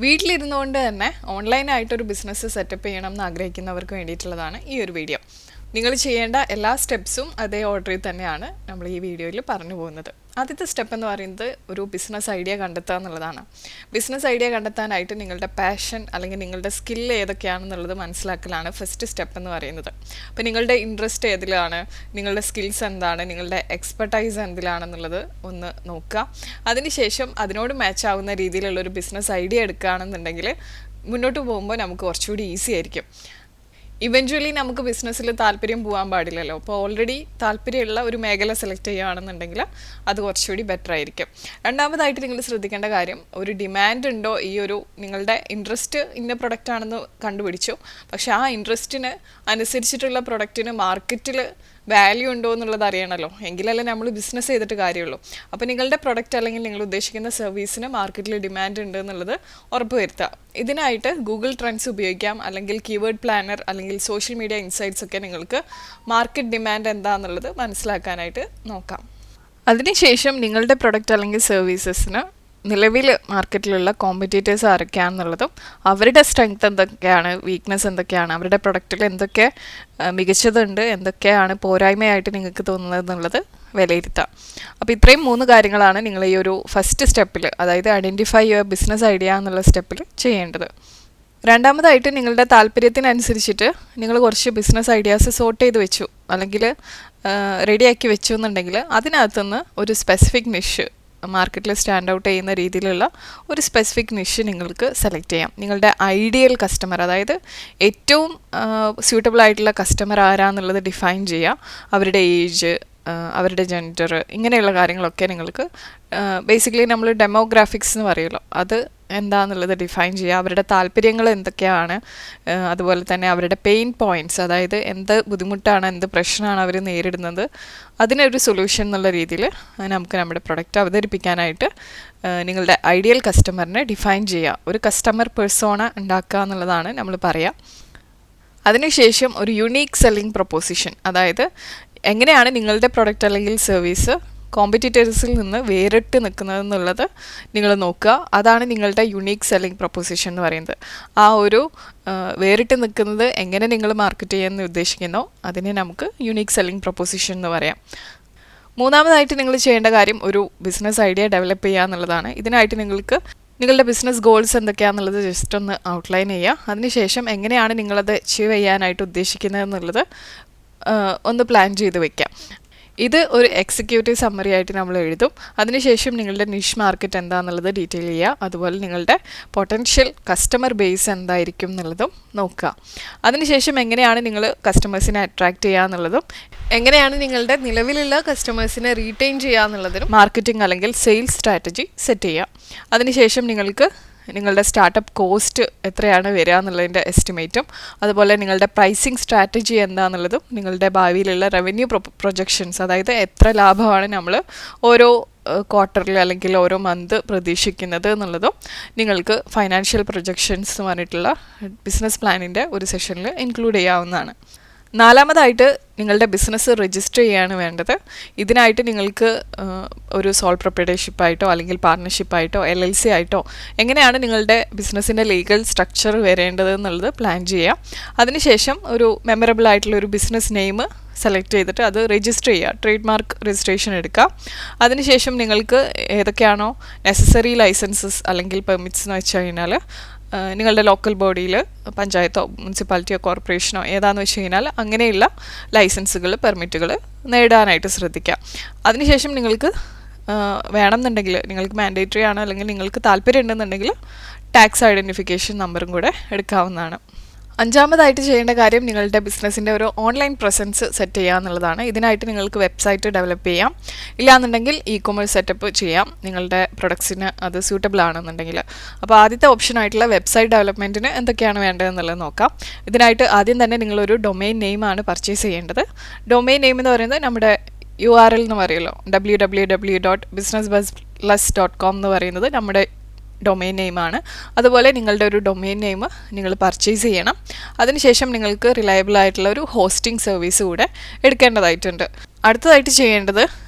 വീട്ടിലിരുന്നുകൊണ്ട് തന്നെ ഓൺലൈനായിട്ടൊരു business setup ചെയ്യണം എന്ന് ആഗ്രഹിക്കുന്നവർക്ക് വേണ്ടിയിട്ടുള്ളതാണ് ഈ ഒരു വീഡിയോ. നിങ്ങൾ ചെയ്യേണ്ട എല്ലാ സ്റ്റെപ്സും അതേ ഓർഡറിൽ തന്നെയാണ് നമ്മൾ ഈ വീഡിയോയിൽ പറഞ്ഞു പോകുന്നത്. ആദ്യത്തെ സ്റ്റെപ്പ് എന്ന് പറയുന്നത് ഒരു ബിസിനസ് ഐഡിയ കണ്ടെത്തുക എന്നുള്ളതാണ്. ബിസിനസ് ഐഡിയ കണ്ടെത്താനായിട്ട് നിങ്ങളുടെ പാഷൻ അല്ലെങ്കിൽ നിങ്ങളുടെ സ്കില്ല് ഏതൊക്കെയാണെന്നുള്ളത് മനസ്സിലാക്കലാണ് ഫസ്റ്റ് സ്റ്റെപ്പ് എന്ന് പറയുന്നത്. അപ്പോൾ നിങ്ങളുടെ ഇൻട്രസ്റ്റ് ഏതിലാണ്, നിങ്ങളുടെ സ്കിൽസ് എന്താണ്, നിങ്ങളുടെ എക്സ്പെർട്ടൈസ് എന്തിലാണെന്നുള്ളത് ഒന്ന് നോക്കുക. അതിനുശേഷം അതിനോട് മാച്ച് ആവുന്ന രീതിയിലുള്ളൊരു ബിസിനസ് ഐഡിയ എടുക്കുകയാണെന്നുണ്ടെങ്കിൽ മുന്നോട്ട് പോകുമ്പോൾ നമുക്ക് കുറച്ചുകൂടി ഈസി ആയിരിക്കും. ഇവഞ്ച്വലി നമുക്ക് ബിസിനസ്സിൽ താല്പര്യം പോകാൻ പാടില്ലല്ലോ. അപ്പോൾ ഓൾറെഡി താല്പര്യമുള്ള ഒരു മേഖല സെലക്ട് ചെയ്യുകയാണെന്നുണ്ടെങ്കിൽ അത് കുറച്ചുകൂടി ബെറ്റർ ആയിരിക്കും. രണ്ടാമതായിട്ട് നിങ്ങൾ ശ്രദ്ധിക്കേണ്ട കാര്യം, ഒരു ഡിമാൻഡ് ഉണ്ടോ, ഈ ഒരു നിങ്ങളുടെ ഇൻട്രസ്റ്റ് ഇന്ന പ്രൊഡക്റ്റ് ആണെന്ന് കണ്ടുപിടിച്ചു, പക്ഷേ ആ ഇൻട്രസ്റ്റിന് അനുസരിച്ചിട്ടുള്ള പ്രൊഡക്റ്റിന് മാർക്കറ്റിൽ വാല്യൂ ഉണ്ടോ എന്നുള്ളത് അറിയണമല്ലോ, എങ്കിലല്ലേ നമ്മൾ ബിസിനസ് ചെയ്തിട്ട് കാര്യമുള്ളൂ. അപ്പോൾ നിങ്ങളുടെ പ്രൊഡക്റ്റ് അല്ലെങ്കിൽ നിങ്ങൾ ഉദ്ദേശിക്കുന്ന സർവീസിന് മാർക്കറ്റിൽ ഡിമാൻഡ് ഉണ്ട് എന്നുള്ളത് ഉറപ്പുവരുത്തുക. ഇതിനായിട്ട് ഗൂഗിൾ ട്രെൻഡ്സ് ഉപയോഗിക്കാം, അല്ലെങ്കിൽ കീവേഡ് പ്ലാനർ, അല്ലെങ്കിൽ സോഷ്യൽ മീഡിയ ഇൻസൈറ്റ്സ് ഒക്കെ നിങ്ങൾക്ക് മാർക്കറ്റ് ഡിമാൻഡ് എന്താണെന്നുള്ളത് മനസ്സിലാക്കാനായിട്ട് നോക്കാം. അതിനുശേഷം നിങ്ങളുടെ പ്രൊഡക്റ്റ് അല്ലെങ്കിൽ സർവീസസിന് നിലവിൽ മാർക്കറ്റിലുള്ള കോമ്പറ്റീറ്റേഴ്സ് ആരൊക്കെയാണെന്നുള്ളതും അവരുടെ സ്ട്രെങ്ത് എന്തൊക്കെയാണ്, വീക്ക്നെസ് എന്തൊക്കെയാണ്, അവരുടെ പ്രൊഡക്റ്റിൽ എന്തൊക്കെ മികച്ചതുണ്ട്, എന്തൊക്കെയാണ് പോരായ്മയായിട്ട് നിങ്ങൾക്ക് തോന്നുന്നത് എന്നുള്ളത് വിലയിരുത്താം. അപ്പോൾ ഇത്രയും 3 കാര്യങ്ങളാണ് നിങ്ങൾ ഈ ഒരു ഫസ്റ്റ് സ്റ്റെപ്പിൽ, അതായത് ഐഡൻറ്റിഫൈ യുവർ ബിസിനസ് ഐഡിയ എന്നുള്ള സ്റ്റെപ്പിൽ ചെയ്യേണ്ടത്. രണ്ടാമതായിട്ട് നിങ്ങളുടെ താല്പര്യത്തിനനുസരിച്ചിട്ട് നിങ്ങൾ കുറച്ച് ബിസിനസ് ഐഡിയാസ് സോർട്ട് ചെയ്ത് വെച്ചു അല്ലെങ്കിൽ റെഡിയാക്കി വെച്ചു എന്നുണ്ടെങ്കിൽ അതിനകത്തുനിന്ന് ഒരു സ്പെസിഫിക് നിഷ്, മാർക്കറ്റിൽ സ്റ്റാൻഡ് ഔട്ട് ചെയ്യുന്ന രീതിയിലുള്ള ഒരു സ്പെസിഫിക് നിഷ് നിങ്ങൾക്ക് സെലക്ട് ചെയ്യാം. നിങ്ങളുടെ ഐഡിയൽ കസ്റ്റമർ, അതായത് ഏറ്റവും സ്യൂട്ടബിൾ ആയിട്ടുള്ള കസ്റ്റമർ ആരാന്നുള്ളത് ഡിഫൈൻ ചെയ്യുക. അവരുടെ ഏജ്, അവരുടെ ജെൻഡർ, ഇങ്ങനെയുള്ള കാര്യങ്ങളൊക്കെ നിങ്ങൾക്ക് ബേസിക്കലി നമ്മൾ ഡെമോഗ്രാഫിക്സ് എന്ന് പറയുമല്ലോ, അത് എന്താണെന്നുള്ളത് ഡിഫൈൻ ചെയ്യുക. അവരുടെ താല്പര്യങ്ങൾ എന്തൊക്കെയാണ്, അതുപോലെ തന്നെ അവരുടെ പെയിൻ പോയിൻറ്റ്സ്, അതായത് എന്ത് ബുദ്ധിമുട്ടാണ്, എന്ത് പ്രശ്നമാണ് അവർ നേരിടുന്നത്, അതിനൊരു സൊല്യൂഷൻ എന്നുള്ള രീതിയിൽ നമുക്ക് നമ്മുടെ പ്രൊഡക്റ്റ് അവതരിപ്പിക്കാനായിട്ട് നിങ്ങളുടെ ഐഡിയൽ കസ്റ്റമറിനെ ഡിഫൈൻ ചെയ്യുക. ഒരു കസ്റ്റമർ പെർസോണ ഉണ്ടാക്കുക എന്നുള്ളതാണ് നമ്മൾ പറയുക. അതിനുശേഷം ഒരു യുണീക്ക് സെല്ലിംഗ് പ്രൊപ്പോസിഷൻ, അതായത് എങ്ങനെയാണ് നിങ്ങളുടെ പ്രൊഡക്റ്റ് അല്ലെങ്കിൽ സർവീസ് കോമ്പറ്റീറ്റേഴ്സിൽ നിന്ന് വേറിട്ട് നിൽക്കുന്നതെന്നുള്ളത് നിങ്ങൾ നോക്കുക. അതാണ് നിങ്ങളുടെ യുണീക്ക് സെല്ലിംഗ് പ്രൊപ്പോസിഷൻ എന്ന് പറയുന്നത്. ആ ഒരു വേറിട്ട് നിൽക്കുന്നത് എങ്ങനെ നിങ്ങൾ മാർക്കറ്റ് ചെയ്യാമെന്ന് ഉദ്ദേശിക്കുന്നോ അതിനെ നമുക്ക് യുണീക്ക് സെല്ലിംഗ് പ്രൊപ്പോസിഷൻ എന്ന് പറയാം. മൂന്നാമതായിട്ട് നിങ്ങൾ ചെയ്യേണ്ട കാര്യം ഒരു ബിസിനസ് ഐഡിയ ഡെവലപ്പ് ചെയ്യുക എന്നുള്ളതാണ്. ഇതിനായിട്ട് നിങ്ങൾക്ക് നിങ്ങളുടെ ബിസിനസ് ഗോൾസ് എന്തൊക്കെയാണെന്നുള്ളത് ജസ്റ്റ് ഒന്ന് ഔട്ട്ലൈൻ ചെയ്യുക. അതിനുശേഷം എങ്ങനെയാണ് നിങ്ങളത് അച്ചീവ് ചെയ്യാനായിട്ട് ഉദ്ദേശിക്കുന്നത് എന്നുള്ളത് ഒന്ന് പ്ലാൻ ചെയ്ത് വയ്ക്കാം. ഇത് ഒരു എക്സിക്യൂട്ടീവ് സമ്മറി ആയിട്ട് നമ്മൾ എഴുതും. അതിനുശേഷം നിങ്ങളുടെ നിഷ് മാർക്കറ്റ് എന്താണെന്നുള്ളത് ഡീറ്റെയിൽ ചെയ്യുക. അതുപോലെ നിങ്ങളുടെ പൊട്ടൻഷ്യൽ കസ്റ്റമർ ബേസ് എന്തായിരിക്കും എന്നുള്ളതും നോക്കുക. അതിനുശേഷം എങ്ങനെയാണ് നിങ്ങൾ കസ്റ്റമേഴ്സിനെ അട്രാക്റ്റ് ചെയ്യുക എന്നുള്ളതും എങ്ങനെയാണ് നിങ്ങളുടെ നിലവിലുള്ള കസ്റ്റമേഴ്സിനെ റീറ്റെയിൻ ചെയ്യുക എന്നുള്ളതിനും മാർക്കറ്റിംഗ് അല്ലെങ്കിൽ സെയിൽസ് സ്ട്രാറ്റജി സെറ്റ് ചെയ്യുക. അതിനുശേഷം നിങ്ങൾക്ക് നിങ്ങളുടെ സ്റ്റാർട്ടപ്പ് കോസ്റ്റ് എത്രയാണ് വരിക എന്നുള്ളതിൻ്റെ എസ്റ്റിമേറ്റും, അതുപോലെ നിങ്ങളുടെ പ്രൈസിങ് സ്ട്രാറ്റജി എന്താണെന്നുള്ളതും, നിങ്ങളുടെ ഭാവിയിലുള്ള റവന്യൂ പ്രൊജക്ഷൻസ്, അതായത് എത്ര ലാഭമാണ് നമ്മൾ ഓരോ ക്വാർട്ടറിൽ അല്ലെങ്കിൽ ഓരോ മന്ത് പ്രതീക്ഷിക്കുന്നത് എന്നുള്ളതും നിങ്ങൾക്ക് ഫൈനാൻഷ്യൽ പ്രൊജക്ഷൻസ് എന്ന് പറഞ്ഞിട്ടുള്ള ബിസിനസ് പ്ലാനിൻ്റെ ഒരു സെഷനിൽ ഇൻക്ലൂഡ് ചെയ്യാവുന്നതാണ്. നാലാമതായിട്ട് നിങ്ങളുടെ ബിസിനസ് രജിസ്റ്റർ ചെയ്യാണ് വേണ്ടത്. ഇതിനായിട്ട് നിങ്ങൾക്ക് ഒരു സോൾ പ്രൊപ്രൈറ്റർഷിപ്പായിട്ടോ അല്ലെങ്കിൽ പാർട്ണർഷിപ്പായിട്ടോ LLC ആയിട്ടോ എങ്ങനെയാണ് നിങ്ങളുടെ ബിസിനസ്സിൻ്റെ ലീഗൽ സ്ട്രക്ചർ വരേണ്ടത് എന്നുള്ളത് പ്ലാൻ ചെയ്യുക. അതിനുശേഷം ഒരു മെമ്മറബിൾ ആയിട്ടുള്ള ഒരു ബിസിനസ് നെയിം സെലക്ട് ചെയ്തിട്ട് അത് രജിസ്റ്റർ ചെയ്യുക, ട്രേഡ് മാർക്ക് രജിസ്ട്രേഷൻ എടുക്കുക. അതിനുശേഷം നിങ്ങൾക്ക് ഏതൊക്കെയാണോ നെസസറി ലൈസൻസസ് അല്ലെങ്കിൽ പെർമിറ്റ്സ് എന്ന് വെച്ച് കഴിഞ്ഞാൽ നിങ്ങളുടെ ലോക്കൽ ബോഡിയിൽ പഞ്ചായത്തോ മുനിസിപ്പാലിറ്റിയോ കോർപ്പറേഷനോ ഏതാണെന്ന് വെച്ച് കഴിഞ്ഞാൽ അങ്ങനെയുള്ള ലൈസൻസുകൾ, പെർമിറ്റുകൾ നേടാനായിട്ട് ശ്രദ്ധിക്കുക. അതിനുശേഷം നിങ്ങൾക്ക് വേണമെന്നുണ്ടെങ്കിൽ, നിങ്ങൾക്ക് മാൻഡേറ്ററി ആണ് അല്ലെങ്കിൽ നിങ്ങൾക്ക് താല്പര്യം ഉണ്ടെന്നുണ്ടെങ്കിൽ ടാക്സ് ഐഡൻറ്റിഫിക്കേഷൻ നമ്പറും കൂടെ എടുക്കാവുന്നതാണ്. അഞ്ചാമതായിട്ട് ചെയ്യേണ്ട കാര്യം നിങ്ങളുടെ ബിസിനസ്സിൻ്റെ ഒരു ഓൺലൈൻ പ്രസൻസ് സെറ്റ് ചെയ്യുക എന്നുള്ളതാണ്. ഇതിനായിട്ട് നിങ്ങൾക്ക് വെബ്സൈറ്റ് ഡെവലപ്പ് ചെയ്യാം, ഇല്ലാന്നുണ്ടെങ്കിൽ eCommerce സെറ്റപ്പ് ചെയ്യാം നിങ്ങളുടെ പ്രൊഡക്ട്സിന് അത് സ്യൂട്ടബിൾ ആണെന്നുണ്ടെങ്കിൽ. അപ്പോൾ ആദ്യത്തെ ഓപ്ഷനായിട്ടുള്ള വെബ്സൈറ്റ് ഡെവലപ്മെൻറ്റിന് എന്തൊക്കെയാണ് വേണ്ടതെന്നുള്ളത് നോക്കാം. ഇതിനായിട്ട് ആദ്യം തന്നെ നിങ്ങളൊരു ഡൊമെയിൻ നെയിമാണ് പർച്ചേസ് ചെയ്യേണ്ടത്. ഡൊമെയിൻ നെയിം എന്ന് പറയുന്നത് നമ്മുടെ URL എന്ന് പറയുമല്ലോ, www.businessbuzz.com എന്ന് പറയുന്നത് നമ്മുടെ ഡൊമെയിൻ നെയിമാണ്. അതുപോലെ നിങ്ങളുടെ ഒരു ഡൊമെയിൻ നെയിം നിങ്ങൾ പർച്ചേസ് ചെയ്യണം. അതിനുശേഷം നിങ്ങൾക്ക് റിലയബിൾ ആയിട്ടുള്ള ഒരു ഹോസ്റ്റിംഗ് സർവീസ് കൂടെ എടുക്കേണ്ടതായിട്ടുണ്ട്. അടുത്തതായിട്ട് ചെയ്യേണ്ടത്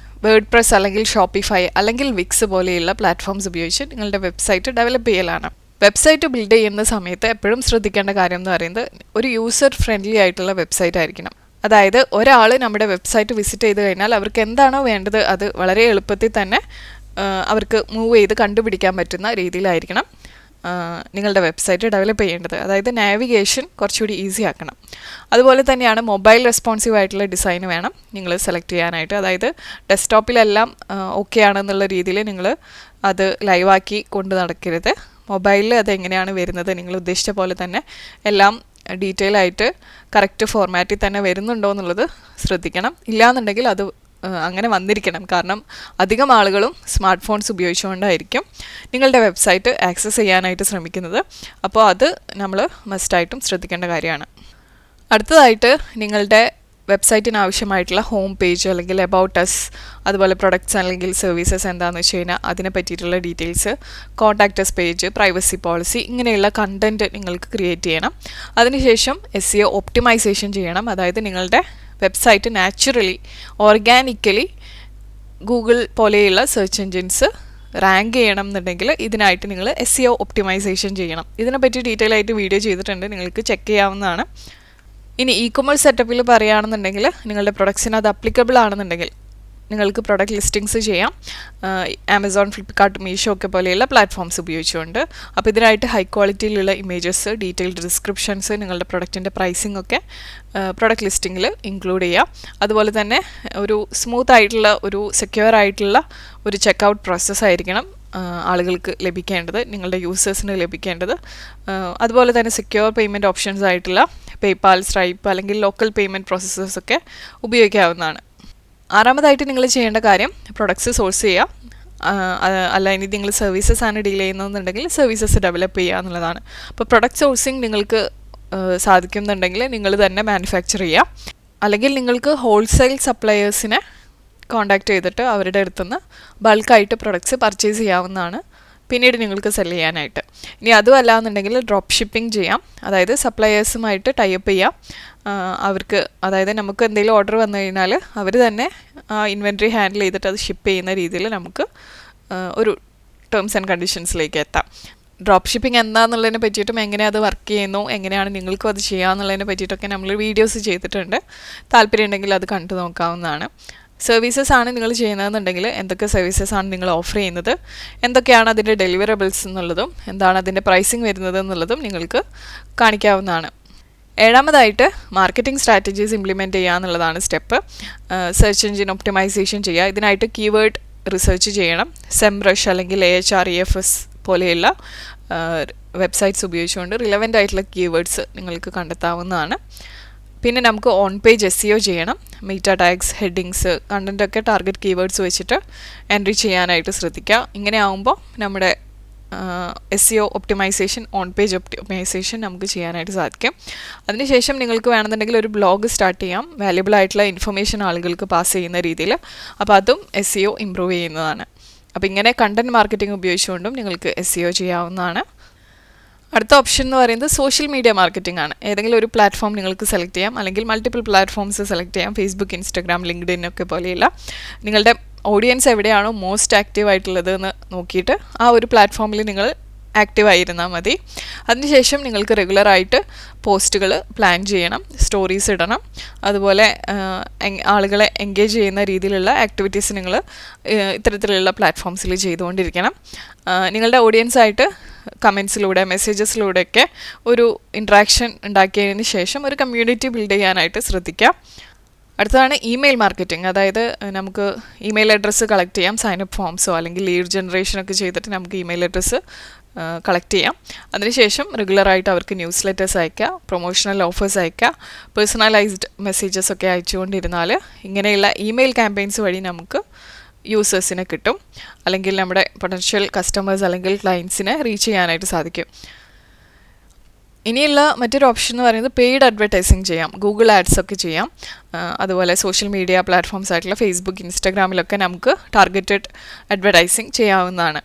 വേർഡ് പ്രസ് അല്ലെങ്കിൽ ഷോപ്പിഫൈ അല്ലെങ്കിൽ വിക്സ് പോലെയുള്ള പ്ലാറ്റ്ഫോംസ് ഉപയോഗിച്ച് നിങ്ങളുടെ വെബ്സൈറ്റ് ഡെവലപ്പ് ചെയ്യലാണ്. വെബ്സൈറ്റ് ബിൽഡ് ചെയ്യുന്ന സമയത്ത് എപ്പോഴും ശ്രദ്ധിക്കേണ്ട കാര്യം എന്ന് പറയുന്നത് ഒരു യൂസർ ഫ്രണ്ട്ലി ആയിട്ടുള്ള വെബ്സൈറ്റ് ആയിരിക്കണം. അതായത് ഒരാൾ നമ്മുടെ വെബ്സൈറ്റ് വിസിറ്റ് ചെയ്ത് കഴിഞ്ഞാൽ അവർക്ക് എന്താണോ വേണ്ടത് അത് വളരെ എളുപ്പത്തിൽ തന്നെ അവർക്ക് മൂവ് ചെയ്ത് കണ്ടുപിടിക്കാൻ പറ്റുന്ന രീതിയിലായിരിക്കണം നിങ്ങളുടെ വെബ്സൈറ്റ് ഡെവലപ്പ് ചെയ്യേണ്ടത്. അതായത് നാവിഗേഷൻ കുറച്ചുകൂടി ഈസി ആക്കണം. അതുപോലെ തന്നെയാണ് മൊബൈൽ റെസ്പോൺസീവ് ആയിട്ടുള്ള ഡിസൈൻ വേണം നിങ്ങൾ സെലക്ട് ചെയ്യാനായിട്ട്. അതായത് ഡെസ്ക്ടോപ്പിലെല്ലാം ഓക്കെ ആണെന്നുള്ള രീതിയിൽ നിങ്ങൾ അത് ലൈവാക്കി കൊണ്ട് നടക്കരുത്. മൊബൈലിൽ അതെങ്ങനെയാണ് വരുന്നത്, നിങ്ങൾ ഉദ്ദേശിച്ച പോലെ തന്നെ എല്ലാം ഡീറ്റെയിൽ ആയിട്ട് കറക്റ്റ് ഫോർമാറ്റിൽ തന്നെ വരുന്നുണ്ടോ എന്നുള്ളത് ശ്രദ്ധിക്കണം. ഇല്ലയെന്നുണ്ടെങ്കിൽ അത് അങ്ങനെ വന്നിരിക്കണം. കാരണം അധികം ആളുകളും സ്മാർട്ട് ഫോൺസ് ഉപയോഗിച്ചുകൊണ്ടായിരിക്കും നിങ്ങളുടെ വെബ്സൈറ്റ് ആക്സസ് ചെയ്യാനായിട്ട് ശ്രമിക്കുന്നത്. അപ്പോൾ അത് നമ്മൾ മസ്റ്റായിട്ടും ശ്രദ്ധിക്കേണ്ട കാര്യമാണ്. അടുത്തതായിട്ട് നിങ്ങളുടെ വെബ്സൈറ്റിന് ആവശ്യമായിട്ടുള്ള ഹോം പേജ് അല്ലെങ്കിൽ അബൌട്ട് അസ്, അതുപോലെ പ്രൊഡക്ട്സ് അല്ലെങ്കിൽ സർവീസസ് എന്താണെന്ന് വെച്ച് കഴിഞ്ഞാൽ അതിനെ പറ്റിയിട്ടുള്ള details, contact us page, privacy policy, ഇങ്ങനെയുള്ള കണ്ടൻറ്റ് നിങ്ങൾക്ക് ക്രിയേറ്റ് ചെയ്യണം. അതിനുശേഷം SEO ഒപ്റ്റിമൈസേഷൻ ചെയ്യണം. അതായത് നിങ്ങളുടെ വെബ്സൈറ്റ് നാച്ചുറലി ഓർഗാനിക്കലി ഗൂഗിൾ പോലെയുള്ള സെർച്ച് എൻജിൻസ് റാങ്ക് ചെയ്യണം എന്നുണ്ടെങ്കിൽ ഇതിനായിട്ട് നിങ്ങൾ SEO ഒപ്റ്റിമൈസേഷൻ ചെയ്യണം. ഇതിനെപ്പറ്റി ഡീറ്റെയിൽ ആയിട്ട് വീഡിയോ ചെയ്തിട്ടുണ്ട്, നിങ്ങൾക്ക് ചെക്ക് ചെയ്യാവുന്നതാണ്. ഇനി ഇ-കൊമേഴ്സ് സെറ്റപ്പിൽ പറയുകയാണെന്നുണ്ടെങ്കിൽ നിങ്ങളുടെ പ്രൊഡക്ട്സിന് അത് അപ്ലിക്കബിൾ ആണെന്നുണ്ടെങ്കിൽ നിങ്ങൾക്ക് പ്രൊഡക്റ്റ് ലിസ്റ്റിങ്സ് ചെയ്യാം ആമസോൺ, ഫ്ലിപ്കാർട്ട്, മീഷോ ഒക്കെ പോലെയുള്ള പ്ലാറ്റ്ഫോംസ് ഉപയോഗിച്ചുകൊണ്ട്. അപ്പോൾ ഇതിനായിട്ട് ഹൈ ക്വാളിറ്റിയിലുള്ള ഇമേജസ്, ഡീറ്റെയിൽഡ് ഡിസ്ക്രിപ്ഷൻസ്, നിങ്ങളുടെ പ്രൊഡക്റ്റിൻ്റെ പ്രൈസിംഗ് ഒക്കെ പ്രൊഡക്റ്റ് ലിസ്റ്റിങ്ങിൽ ഇൻക്ലൂഡ് ചെയ്യാം. അതുപോലെ തന്നെ ഒരു സ്മൂത്ത് ആയിട്ടുള്ള ഒരു സെക്യൂർ ആയിട്ടുള്ള ഒരു ചെക്കൗട്ട് പ്രോസസ്സായിരിക്കണം ആളുകൾക്ക് ലഭിക്കേണ്ടത്, നിങ്ങളുടെ യൂസേഴ്സിന് ലഭിക്കേണ്ടത്. അതുപോലെ തന്നെ സെക്യൂർ പേയ്മെൻറ്റ് ഓപ്ഷൻസ് ആയിട്ടുള്ള പേയ്പാൽ, സ്ട്രൈപ്പ് അല്ലെങ്കിൽ ലോക്കൽ പേയ്മെൻറ്റ് പ്രോസസ്സേഴ്സൊക്കെ ഉപയോഗിക്കാവുന്നതാണ്. ആറാമതായിട്ട് നിങ്ങൾ ചെയ്യേണ്ട കാര്യം പ്രൊഡക്ട്സ് സോഴ്സ് ചെയ്യുക. അല്ല, ഇനി നിങ്ങൾ സർവീസസ് ആണ് ഡീൽ ചെയ്യുന്നതെന്നുണ്ടെങ്കിൽ സർവീസസ് ഡെവലപ്പ് ചെയ്യുക എന്നുള്ളതാണ്. അപ്പോൾ പ്രൊഡക്റ്റ് സോഴ്സിങ് നിങ്ങൾക്ക് സാധിക്കുന്നുണ്ടെങ്കിൽ നിങ്ങൾ തന്നെ മാനുഫാക്ചർ ചെയ്യുക. അല്ലെങ്കിൽ നിങ്ങൾക്ക് ഹോൾസെയിൽ സപ്ലയേഴ്സിനെ കോൺടാക്റ്റ് ചെയ്തിട്ട് അവരുടെ അടുത്തുനിന്ന് ബൾക്കായിട്ട് പ്രൊഡക്ട്സ് പർച്ചേസ് ചെയ്യാവുന്നതാണ് പിന്നീട് നിങ്ങൾക്ക് സെല് ചെയ്യാനായിട്ട്. ഇനി അതും അല്ലാന്നുണ്ടെങ്കിൽ ഡ്രോപ്പ് ഷിപ്പിംഗ് ചെയ്യാം. അതായത് സപ്ലയേഴ്സുമായിട്ട് ടൈപ്പ് ചെയ്യാം. അവർക്ക്, അതായത് നമുക്ക് എന്തെങ്കിലും ഓർഡർ വന്നു കഴിഞ്ഞാൽ അവർ തന്നെ ഇൻവെൻട്രി ഹാൻഡിൽ ചെയ്തിട്ട് അത് ഷിപ്പ് ചെയ്യുന്ന രീതിയിൽ നമുക്ക് ഒരു ടേംസ് ആൻഡ് കണ്ടീഷൻസിലേക്ക് എത്താം. ഡ്രോപ്പ് ഷിപ്പിംഗ് എന്താണെന്നുള്ളതിനെ പറ്റിയിട്ടും എങ്ങനെ അത് വർക്ക് ചെയ്യുന്നു, എങ്ങനെയാണ് നിങ്ങൾക്കും അത് ചെയ്യാമെന്നുള്ളതിനെ പറ്റിയിട്ടൊക്കെ നമ്മൾ വീഡിയോസ് ചെയ്തിട്ടുണ്ട്. താല്പര്യം ഉണ്ടെങ്കിൽ അത് കണ്ടു നോക്കാവുന്നതാണ്. സർവീസസ് ആണ് നിങ്ങൾ ചെയ്യുന്നതെന്നുണ്ടെങ്കിൽ എന്തൊക്കെ സർവീസസ് ആണ് നിങ്ങൾ ഓഫർ ചെയ്യുന്നത്, എന്തൊക്കെയാണ് അതിൻ്റെ ഡെലിവറബിൾസ് എന്നുള്ളതും എന്താണ് അതിൻ്റെ പ്രൈസിങ് വരുന്നത് എന്നുള്ളതും നിങ്ങൾക്ക് കാണിക്കാവുന്നതാണ്. ഏഴാമതായിട്ട് മാർക്കറ്റിംഗ് സ്ട്രാറ്റജീസ് ഇംപ്ലിമെൻറ്റ് ചെയ്യുക എന്നുള്ളതാണ് സ്റ്റെപ്പ്. സെർച്ച് എഞ്ചിൻ ഒപ്റ്റിമൈസേഷൻ ചെയ്യുക. ഇതിനായിട്ട് കീവേഡ് റിസർച്ച് ചെയ്യണം. സെംബ്രഷ് അല്ലെങ്കിൽ AHREFS പോലെയുള്ള വെബ്സൈറ്റ്സ് ഉപയോഗിച്ചുകൊണ്ട് റിലവൻ്റ് ആയിട്ടുള്ള കീവേഡ്സ് നിങ്ങൾക്ക് കണ്ടെത്താവുന്നതാണ്. പിന്നെ നമുക്ക് ഓൺ പേജ് SEO ചെയ്യണം. മീറ്റ ടാഗ്സ്, ഹെഡിങ്സ്, കണ്ടൻറ്റൊക്കെ ടാർഗറ്റ് കീവേഡ്സ് വെച്ചിട്ട് എൻട്രി ചെയ്യാനായിട്ട് ശ്രദ്ധിക്കുക. ഇങ്ങനെ ആകുമ്പോൾ നമ്മുടെ SEO optimisation, on page optimisation നമുക്ക് ചെയ്യാനായിട്ട് സാധിക്കും. അതിനുശേഷം നിങ്ങൾക്ക് വേണമെന്നുണ്ടെങ്കിൽ ഒരു ബ്ലോഗ് സ്റ്റാർട്ട് ചെയ്യാം, വാല്യുബിൾ ആയിട്ടുള്ള ഇൻഫർമേഷൻ ആളുകൾക്ക് പാസ് ചെയ്യുന്ന രീതിയിൽ. അപ്പോൾ അതും SEO ഇമ്പ്രൂവ് ചെയ്യുന്നതാണ്. അപ്പോൾ ഇങ്ങനെ കണ്ടൻറ് മാർക്കറ്റിംഗ് ഉപയോഗിച്ചുകൊണ്ടും നിങ്ങൾക്ക് SEO ചെയ്യാവുന്നതാണ്. അടുത്ത ഓപ്ഷൻ എന്ന് പറയുന്നത് സോഷ്യൽ മീഡിയ മാർക്കറ്റിംഗ് ആണ്. ഏതെങ്കിലും ഒരു പ്ലാറ്റ്ഫോം നിങ്ങൾക്ക് സെലക്ട് ചെയ്യാം, അല്ലെങ്കിൽ മൾട്ടിപ്പിൾ പ്ലാറ്റ്ഫോംസ് സെലക്ട് ചെയ്യാം. ഫേസ്ബുക്ക്, ഇൻസ്റ്റാഗ്രാം, ലിങ്ക്ഡിൻ ഒക്കെ പോലെയുള്ള നിങ്ങളുടെ ഓഡിയൻസ് എവിടെയാണോ മോസ്റ്റ് ആക്റ്റീവ് ആയിട്ടുള്ളത് എന്ന് നോക്കിയിട്ട് ആ ഒരു പ്ലാറ്റ്ഫോമിൽ നിങ്ങൾ ആക്റ്റീവായിരുന്നാൽ മതി. അതിനുശേഷം നിങ്ങൾക്ക് റെഗുലറായിട്ട് പോസ്റ്റുകൾ പ്ലാൻ ചെയ്യണം, സ്റ്റോറീസ് ഇടണം. അതുപോലെ ആളുകളെ എൻഗേജ് ചെയ്യുന്ന രീതിയിലുള്ള ആക്ടിവിറ്റീസ് നിങ്ങൾ ഇത്തരത്തിലുള്ള പ്ലാറ്റ്ഫോംസിൽ ചെയ്തുകൊണ്ടിരിക്കണം. നിങ്ങളുടെ ഓഡിയൻസായിട്ട് കമൻസിലൂടെ, മെസ്സേജസിലൂടെയൊക്കെ ഒരു ഇൻട്രാക്ഷൻ ഉണ്ടാക്കിയതിന് ശേഷം ഒരു കമ്മ്യൂണിറ്റി ബിൽഡ് ചെയ്യാനായിട്ട് ശ്രദ്ധിക്കുക. അടുത്തതാണ് ഇമെയിൽ മാർക്കറ്റിംഗ്. അതായത് നമുക്ക് ഇമെയിൽ അഡ്രസ്സ് കളക്ട് ചെയ്യാം, സൈനപ്പ് ഫോംസോ അല്ലെങ്കിൽ ലീഡ് ജനറേഷനൊക്കെ ചെയ്തിട്ട് നമുക്ക് ഇമെയിൽ അഡ്രസ്സ് കളക്ട് ചെയ്യാം. അതിനുശേഷം റെഗുലറായിട്ട് അവർക്ക് ന്യൂസ് ലെറ്റേഴ്സ് അയക്കുക, പ്രൊമോഷണൽ ഓഫേഴ്സ് അയക്കുക, പേഴ്സണലൈസ്ഡ് മെസ്സേജസ് ഒക്കെ അയച്ചുകൊണ്ടിരുന്നാൽ ഇങ്ങനെയുള്ള ഇമെയിൽ ക്യാമ്പയിൻസ് വഴി നമുക്ക് യൂസേഴ്സിനെ കിട്ടും, അല്ലെങ്കിൽ നമ്മുടെ പൊട്ടൻഷ്യൽ കസ്റ്റമേഴ്സ് അല്ലെങ്കിൽ ക്ലയൻസിനെ റീച്ച് ചെയ്യാനായിട്ട് സാധിക്കും. ഇനിയുള്ള മറ്റൊരു ഓപ്ഷൻ എന്ന് പറയുന്നത് പെയ്ഡ് അഡ്വർടൈസിങ് ചെയ്യാം, ഗൂഗിൾ ആഡ്സ് ഒക്കെ ചെയ്യാം. അതുപോലെ സോഷ്യൽ മീഡിയ പ്ലാറ്റ്ഫോംസ് ആയിട്ടുള്ള ഫേസ്ബുക്ക്, ഇൻസ്റ്റാഗ്രാമിലൊക്കെ നമുക്ക് ടാർഗറ്റഡ് അഡ്വർടൈസിങ് ചെയ്യാവുന്നതാണ്.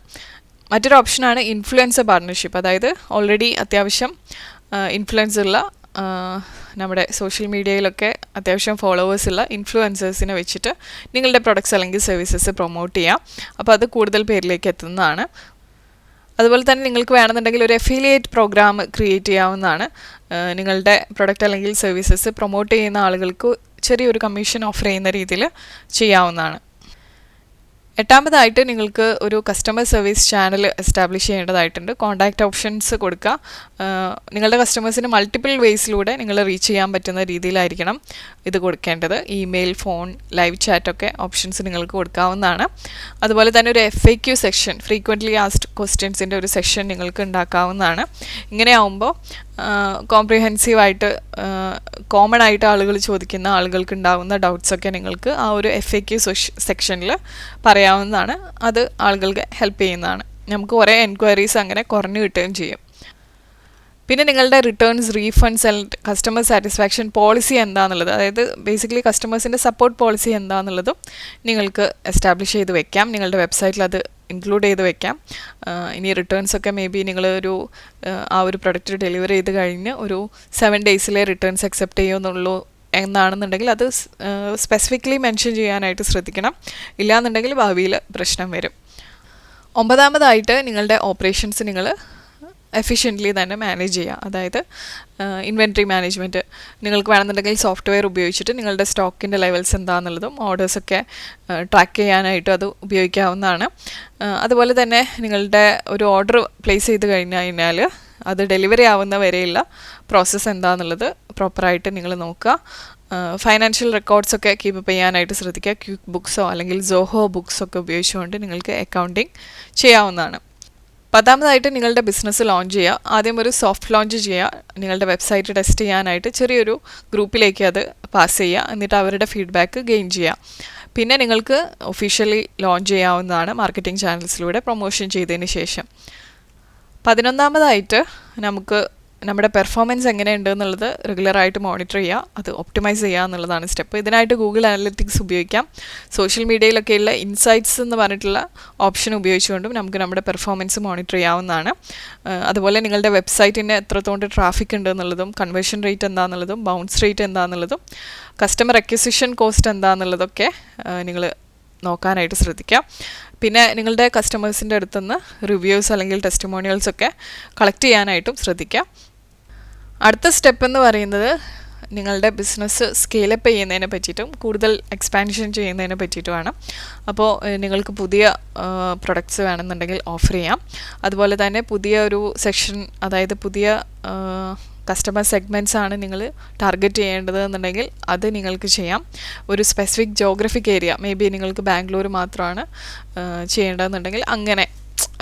മറ്റൊരു ഓപ്ഷനാണ് ഇൻഫ്ലുവൻസർ പാർട്ണർഷിപ്പ്. അതായത് ഓൾറെഡി അത്യാവശ്യം ഇൻഫ്ലുവൻസ് ഉള്ള, നമ്മുടെ സോഷ്യൽ മീഡിയയിലൊക്കെ അത്യാവശ്യം ഫോളോവേഴ്സ് ഉള്ള ഇൻഫ്ലുവൻസേഴ്സിനെ വെച്ചിട്ട് നിങ്ങളുടെ പ്രൊഡക്ട്സ് അല്ലെങ്കിൽ സർവീസസ് പ്രൊമോട്ട് ചെയ്യാം. അപ്പോൾ അത് കൂടുതൽ പേരിലേക്ക് എത്തുന്നതാണ്. അതുപോലെ തന്നെ നിങ്ങൾക്ക് വേണമെന്നുണ്ടെങ്കിൽ ഒരു അഫിലിയേറ്റ് പ്രോഗ്രാം ക്രിയേറ്റ് ചെയ്യാവുന്നതാണ്. നിങ്ങളുടെ പ്രൊഡക്റ്റ് അല്ലെങ്കിൽ സർവീസസ് പ്രൊമോട്ട് ചെയ്യുന്ന ആളുകൾക്ക് ചെറിയൊരു കമ്മീഷൻ ഓഫർ ചെയ്യുന്ന രീതിയിൽ ചെയ്യാവുന്നതാണ്. എട്ടാമതായിട്ട് നിങ്ങൾക്ക് ഒരു കസ്റ്റമർ സർവീസ് ചാനൽ എസ്റ്റാബ്ലിഷ് ചെയ്യേണ്ടതായിട്ടുണ്ട്. കോൺടാക്റ്റ് ഓപ്ഷൻസ് കൊടുക്കുക. നിങ്ങളുടെ കസ്റ്റമേഴ്സിന് മൾട്ടിപ്പിൾ വേയ്സിലൂടെ നിങ്ങൾ റീച്ച് ചെയ്യാൻ പറ്റുന്ന രീതിയിലായിരിക്കണം ഇത് കൊടുക്കേണ്ടത്. ഇമെയിൽ, ഫോൺ, ലൈവ് ചാറ്റൊക്കെ ഓപ്ഷൻസ് നിങ്ങൾക്ക് കൊടുക്കാവുന്നതാണ്. അതുപോലെ തന്നെ ഒരു FAQ സെക്ഷൻ, ഫ്രീക്വൻ്റ്ലി ആസ്ക്ഡ് ക്വസ്റ്റ്യൻസിൻ്റെ ഒരു സെക്ഷൻ നിങ്ങൾക്ക് ഉണ്ടാക്കാവുന്നതാണ്. ഇങ്ങനെയാവുമ്പോൾ കോംപ്രിഹെൻസീവായിട്ട് കോമൺ ആയിട്ട് ആളുകൾ ചോദിക്കുന്ന ആളുകൾക്ക് ഉണ്ടാകുന്ന ഡൗട്ട്സൊക്കെ നിങ്ങൾക്ക് ആ ഒരു FAQ സെക്ഷനിൽ പറയാവുന്നതാണ്. അത് ആളുകൾക്ക് ഹെൽപ്പ് ചെയ്യുന്നതാണ്. നമുക്ക് കുറേ എൻക്വയറീസ് അങ്ങനെ കുറഞ്ഞു കിട്ടുകയും ചെയ്യും. പിന്നെ നിങ്ങളുടെ returns, refunds and customer satisfaction policy എന്താണെന്നുള്ളത്, അതായത് ബേസിക്കലി കസ്റ്റമേഴ്സിൻ്റെ സപ്പോർട്ട് പോളിസി എന്താണെന്നുള്ളതും നിങ്ങൾക്ക് എസ്റ്റാബ്ലിഷ് ചെയ്ത് വെക്കാം. നിങ്ങളുടെ വെബ്സൈറ്റിൽ അത് ഇൻക്ലൂഡ് ചെയ്ത് വെക്കാം. ഇനി റിട്ടേൺസൊക്കെ മേ ബി നിങ്ങളൊരു ആ ഒരു പ്രൊഡക്റ്റ് ഡെലിവറി ചെയ്ത് കഴിഞ്ഞ് ഒരു 7 ഡേയ്സിലെ റിട്ടേൺസ് അക്സെപ്റ്റ് ചെയ്യുമെന്നുള്ളൂ എന്നാണെന്നുണ്ടെങ്കിൽ അത് സ്പെസിഫിക്കലി മെൻഷൻ ചെയ്യാനായിട്ട് ശ്രദ്ധിക്കണം. ഇല്ലയെന്നുണ്ടെങ്കിൽ ഭാവിയിൽ പ്രശ്നം വരും. 9ാമതായിട്ട് നിങ്ങളുടെ ഓപ്പറേഷൻസ് നിങ്ങൾ എഫിഷ്യൻ്റ്ലി തന്നെ മാനേജ് ചെയ്യുക. അതായത് ഇൻവെൻട്രി മാനേജ്മെൻറ്റ്, നിങ്ങൾക്ക് വേണമെന്നുണ്ടെങ്കിൽ സോഫ്റ്റ്വെയർ ഉപയോഗിച്ചിട്ട് നിങ്ങളുടെ സ്റ്റോക്കിൻ്റെ ലെവൽസ് എന്താണെന്നുള്ളതും ഓർഡേഴ്സൊക്കെ ട്രാക്ക് ചെയ്യാനായിട്ടും അത് ഉപയോഗിക്കാവുന്നതാണ്. അതുപോലെ തന്നെ നിങ്ങളുടെ ഒരു ഓർഡർ പ്ലേസ് ചെയ്ത് കഴിഞ്ഞാൽ അത് ഡെലിവറി ആവുന്ന വരെയുള്ള പ്രോസസ്സ് എന്താണെന്നുള്ളത് പ്രോപ്പറായിട്ട് നിങ്ങൾ നോക്കുക. ഫൈനാൻഷ്യൽ റെക്കോർഡ്സൊക്കെ കീപ്പ് ചെയ്യാനായിട്ട് ശ്രദ്ധിക്കുക. ക്വിക്ക് ബുക്സോ അല്ലെങ്കിൽ സോഹോ ബുക്സൊക്കെ ഉപയോഗിച്ചുകൊണ്ട് നിങ്ങൾക്ക് അക്കൗണ്ടിങ് ചെയ്യാവുന്നതാണ്. 10ാമതായിട്ട് നിങ്ങളുടെ ബിസിനസ് ലോഞ്ച് ചെയ്യുക. ആദ്യം ഒരു സോഫ്റ്റ് ലോഞ്ച് ചെയ്യുക. നിങ്ങളുടെ വെബ്സൈറ്റ് ടെസ്റ്റ് ചെയ്യാനായിട്ട് ചെറിയൊരു ഗ്രൂപ്പിലേക്ക് അത് പാസ് ചെയ്യുക. എന്നിട്ട് അവരുടെ ഫീഡ്ബാക്ക് ഗെയിൻ ചെയ്യുക. പിന്നെ നിങ്ങൾക്ക് ഒഫീഷ്യലി ലോഞ്ച് ചെയ്യാവുന്നതാണ് മാർക്കറ്റിംഗ് ചാനൽസിലൂടെ പ്രൊമോഷൻ ചെയ്തതിന് ശേഷം. 11ാമതായിട്ട് നമുക്ക് നമ്മുടെ പെർഫോമൻസ് എങ്ങനെയുണ്ട് എന്നുള്ളത് റെഗുലറായിട്ട് മോണിറ്റർ ചെയ്യുക. അത് ഒപ്റ്റിമൈസ് ചെയ്യുക എന്നുള്ളതാണ് സ്റ്റെപ്പ്. ഇതിനായിട്ട് ഗൂഗിൾ അനലിറ്റിക്സ് ഉപയോഗിക്കാം. സോഷ്യൽ മീഡിയയിലൊക്കെയുള്ള ഇൻസൈറ്റ്സ് എന്ന് പറഞ്ഞിട്ടുള്ള ഓപ്ഷൻ ഉപയോഗിച്ചുകൊണ്ടും നമുക്ക് നമ്മുടെ പെർഫോമൻസ് മോണിറ്റർ ചെയ്യാവുന്നതാണ്. അതുപോലെ നിങ്ങളുടെ വെബ്സൈറ്റിന് എത്രത്തോണ്ട് ട്രാഫിക് ഉണ്ട് എന്നുള്ളതും, കൺവേർഷൻ റേറ്റ് എന്താണെന്നുള്ളതും, ബൗൺസ് റേറ്റ് എന്താണെന്നുള്ളതും, കസ്റ്റമർ അക്വിസിഷൻ കോസ്റ്റ് എന്താണെന്നുള്ളതൊക്കെ നിങ്ങൾ നോക്കാനായിട്ട് ശ്രദ്ധിക്കാം. പിന്നെ നിങ്ങളുടെ കസ്റ്റമേഴ്സിൻ്റെ അടുത്തുനിന്ന് റിവ്യൂസ് അല്ലെങ്കിൽ ടെസ്റ്റിമോണിയൽസ് ഒക്കെ കളക്ട് ചെയ്യാനായിട്ടും ശ്രദ്ധിക്കാം. അടുത്ത സ്റ്റെപ്പ് എന്ന് പറയുന്നത് നിങ്ങളുടെ ബിസിനസ് സ്കെയിലപ്പ് ചെയ്യുന്നതിനെ പറ്റിയിട്ടും കൂടുതൽ എക്സ്പാൻഷൻ ചെയ്യുന്നതിനെ പറ്റിയിട്ടുമാണ്. അപ്പോൾ നിങ്ങൾക്ക് പുതിയ പ്രൊഡക്ട്സ് വേണമെന്നുണ്ടെങ്കിൽ ഓഫർ ചെയ്യാം. അതുപോലെ തന്നെ പുതിയ ഒരു സെക്ഷൻ, അതായത് പുതിയ കസ്റ്റമർ സെഗ്മെൻറ്റ്സ് ആണ് നിങ്ങൾ ടാർഗറ്റ് ചെയ്യേണ്ടത് എന്നുണ്ടെങ്കിൽ അത് നിങ്ങൾക്ക് ചെയ്യാം. ഒരു specific geographic area, may be നിങ്ങൾക്ക് ബാംഗ്ലൂർ മാത്രമാണ് ചെയ്യേണ്ടതെന്നുണ്ടെങ്കിൽ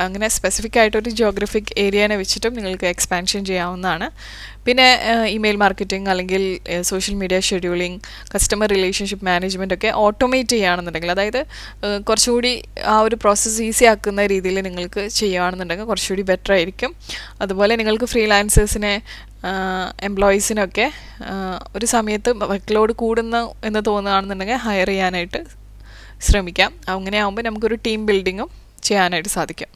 അങ്ങനെ സ്പെസിഫിക് ആയിട്ടൊരു ജോഗ്രഫിക് ഏരിയനെ വെച്ചിട്ടും നിങ്ങൾക്ക് എക്സ്പാൻഷൻ ചെയ്യാവുന്നതാണ്. പിന്നെ ഇമെയിൽ മാർക്കറ്റിംഗ് അല്ലെങ്കിൽ social media scheduling, customer relationship management ഒക്കെ ഓട്ടോമേറ്റ് ചെയ്യുകയാണെന്നുണ്ടെങ്കിൽ, അതായത് കുറച്ചുകൂടി ആ ഒരു പ്രോസസ്സ് ഈസി ആക്കുന്ന രീതിയിൽ നിങ്ങൾക്ക് ചെയ്യുകയാണെന്നുണ്ടെങ്കിൽ കുറച്ചുകൂടി ബെറ്റർ ആയിരിക്കും. അതുപോലെ നിങ്ങൾക്ക് ഫ്രീലാൻസേഴ്സിനെ, എംപ്ലോയീസിനൊക്കെ ഒരു സമയത്ത് വർക്ക് ലോഡ് കൂടുന്നു എന്ന് തോന്നുകയാണെന്നുണ്ടെങ്കിൽ ഹയർ ചെയ്യാനായിട്ട് ശ്രമിക്കാം. അങ്ങനെ ആകുമ്പോൾ നമുക്കൊരു ടീം ബിൽഡിങ്ങും ചെയ്യാനായിട്ട് സാധിക്കും.